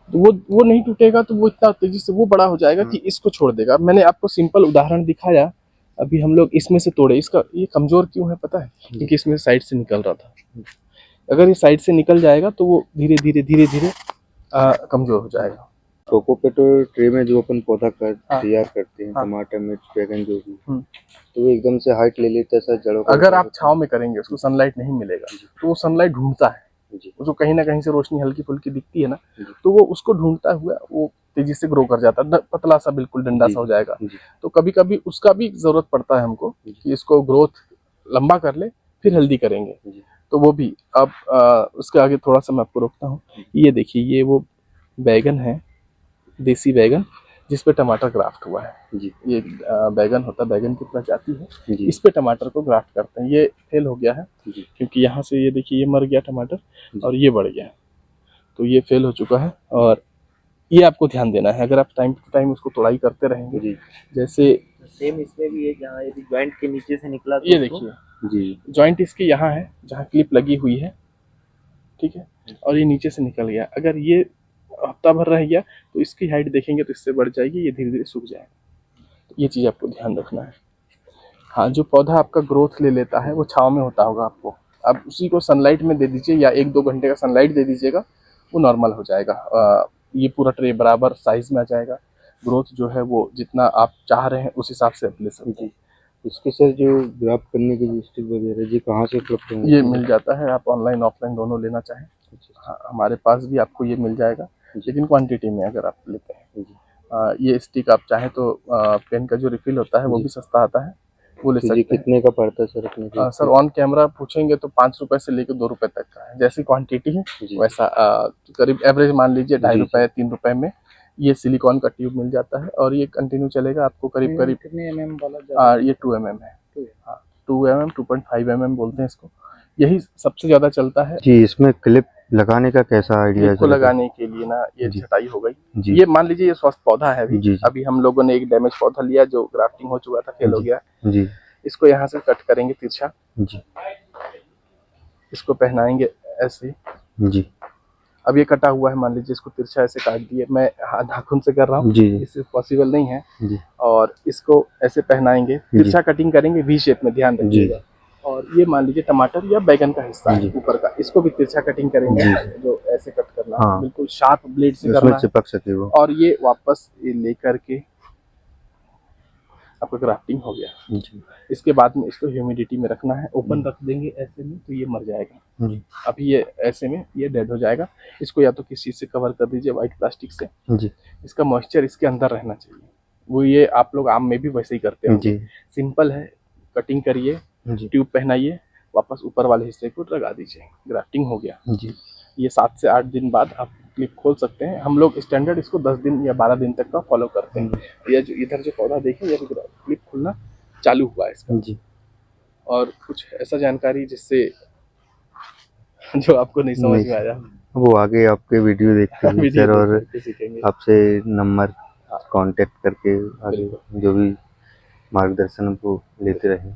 Speaker 1: तो वो नहीं टूटेगा तो वो इतना तेजी से वो बड़ा हो जाएगा कि इसको छोड़ देगा। मैंने आपको सिंपल उदाहरण दिखाया। अभी हम लोग इसमें से तोड़े, इसका ये कमजोर क्यों है पता है, क्योंकि इसमें साइड से निकल रहा था। अगर ये साइड से निकल जाएगा तो वो धीरे धीरे कमजोर हो जाएगा।
Speaker 5: कोकोपेटो ट्रे में जो अपन पौधा तैयार करते हैं, टमाटर, मिर्च, बैगन जो भी, तो वो एकदम से हाइट ले लेता है सर जड़ों का।
Speaker 1: अगर आप छांव में करेंगे, उसको सनलाइट नहीं मिलेगा तो वो सनलाइट ढूंढता है। उसको कहीं ना कहीं से रोशनी हल्की फुल्की दिखती है ना, तो वो उसको ढूंढता हुआ वो तेजी से ग्रो कर जाता है, पतला सा बिल्कुल डंडा सा हो जाएगा। तो कभी कभी उसका भी जरूरत पड़ता है हमको कि इसको ग्रोथ लंबा कर ले, फिर हेल्दी करेंगे। तो वो भी अब उसके आगे थोड़ा सा मैं आपको रोकता हूँ। ये देखिए, ये वो बैगन है, देसी बैगन, जिस पे टमाटर ग्राफ्ट हुआ है। ये बैगन होता है, बैगन की प्रजाति है, इस पे टमाटर को ग्राफ्ट करते हैं। ये फेल हो गया है क्योंकि यहाँ से ये देखिए ये मर गया टमाटर और ये बढ़ गया, तो ये फेल हो चुका है। और ये आपको ध्यान देना है, अगर आप टाइम टू टाइम उसको तोड़ाई करते रहेंगे। जैसे
Speaker 4: सेम इसमें भी है, जहाँ यदि जॉइंट के नीचे से निकला तो
Speaker 1: ये देखिए जॉइंट इसके यहाँ है जहाँ क्लिप लगी हुई है, ठीक है, और ये नीचे से निकल गया। अगर ये हफ्ता भर रह गया तो इसकी हाइट देखेंगे तो इससे बढ़ जाएगी, ये धीरे धीरे सूख जाएगा। तो ये चीज़ आपको ध्यान रखना है। हाँ, जो पौधा आपका ग्रोथ ले लेता है वो छाँव में होता होगा, आपको आप उसी को सनलाइट में दे दीजिए या 1-2 घंटे का सनलाइट दे दीजिएगा, वो नॉर्मल हो जाएगा। ये पूरा ट्रे बराबर साइज में आ जाएगा। ग्रोथ जो है वो जितना आप चाह रहे हैं उस हिसाब से आप ले सकते हैं।
Speaker 5: इसके सर जो ग्राफ्ट करने की स्टिक वगैरह जी कहाँ से उपलब्ध होंगे?
Speaker 1: ये मिल जाता है, आप ऑनलाइन ऑफलाइन दोनों लेना चाहें। हाँ, हमारे पास भी आपको ये मिल जाएगा। लेकिन क्वांटिटी में अगर आप लेते हैं।
Speaker 5: जी।
Speaker 1: ये स्टिक आप चाहें तो पेन का जो रिफिल होता है वो
Speaker 5: जी।
Speaker 1: भी सस्ता आता है, वो ले
Speaker 5: तो
Speaker 1: सकते
Speaker 5: ये
Speaker 1: हैं।
Speaker 5: कितने का पड़ता है सर अपने को?
Speaker 1: सर ऑन कैमरा पूछेंगे तो 5 रुपए से लेकर 2 रुपए तक का है, जैसी क्वांटिटी है
Speaker 5: जी।
Speaker 1: वैसा करीब एवरेज मान लीजिए 2.5
Speaker 5: जी,
Speaker 1: रुपए 3 रुपए में ये सिलिकॉन का ट्यूब मिल जाता है और ये कंटिन्यू चलेगा आपको करीब करीब
Speaker 2: कितने mm वाला
Speaker 1: ये 2 mm है। हाँ 2 mm 2.5 mm बोलते हैं इसको, यही सबसे ज्यादा चलता है।
Speaker 5: जी, इसमें क्लिप लगाने का कैसा आइडिया
Speaker 1: क्लिप को लगाने के लिए ना ये
Speaker 5: जी।
Speaker 1: छटाई हो गई।
Speaker 5: जी।
Speaker 1: ये मान लीजिए ये स्वस्थ पौधा है
Speaker 5: जी, जी।
Speaker 1: अभी हम लोगों ने एक डैमेज पौधा लिया जो ग्राफ्टिंग हो चुका था, फेल हो
Speaker 5: जी।
Speaker 1: गया।
Speaker 5: जी।
Speaker 1: इसको यहाँ से कट करेंगे तिरछा,
Speaker 5: जी। इसको
Speaker 1: इसको पहनाएंगे ऐसे।
Speaker 5: जी।
Speaker 1: अब ये कटा हुआ है, मान लीजिए इसको तिरछा ऐसे काट दिए, मैं नाखून से कर रहा हूँ,
Speaker 5: जी।
Speaker 1: इससे पॉसिबल नहीं है।
Speaker 5: जी।
Speaker 1: और इसको ऐसे पहनाएंगे, तिरछा कटिंग करेंगे वी शेप में, ध्यान रखिएगा। और ये मान लीजिए टमाटर या बैगन का हिस्सा है ऊपर का, इसको भी तिरछा कटिंग करेंगे, जो ऐसे कट करना है,
Speaker 5: हाँ।
Speaker 1: बिल्कुल शार्प ब्लेड से
Speaker 5: उसमें
Speaker 1: करना है।
Speaker 5: चिपक सके वो।
Speaker 1: और ये वापस ये लेकर के आपका ग्राफ्टिंग हो गया।
Speaker 5: जी।
Speaker 1: इसके बाद में इसको ह्यूमिडिटी में रखना है, ओपन रख देंगे ऐसे में तो ये मर जाएगा।
Speaker 5: जी।
Speaker 1: अभी ये ऐसे में ये डेड हो जाएगा। इसको या तो किसी चीज से कवर कर दीजिए, व्हाइट प्लास्टिक से।
Speaker 5: जी।
Speaker 1: इसका मॉइस्चर इसके अंदर रहना चाहिए। वो ये आप लोग आम में भी वैसे ही करते हैं।
Speaker 5: जी।
Speaker 1: सिंपल है, कटिंग करिए,
Speaker 5: जी।
Speaker 1: ट्यूब पहनाइए, वापस ऊपर वाले हिस्से को लगा दीजिए, ग्राफ्टिंग हो गया।
Speaker 5: जी।
Speaker 1: ये 7 से 8 दिन बाद आप क्लिप खोल सकते हैं। हम लोग स्टैंडर्ड इसको 10 दिन या 12 दिन तक का फॉलो करते हैं। ये जो इधर जो पौधा देखें, ये क्लिप खुलना चालू हुआ है इसका।
Speaker 5: जी।
Speaker 1: और कुछ ऐसा जानकारी जिससे जो आपको नहीं समझ में आया,
Speaker 5: वो आगे आपके वीडियो देखते हैं
Speaker 1: वीडियो
Speaker 5: सर, और
Speaker 1: देख के सीखेंगे।
Speaker 5: आपसे नंबर कांटेक्ट करके आगे
Speaker 1: बिल्कुल।
Speaker 5: जो भी मार्गदर्शन वो लेते रहें।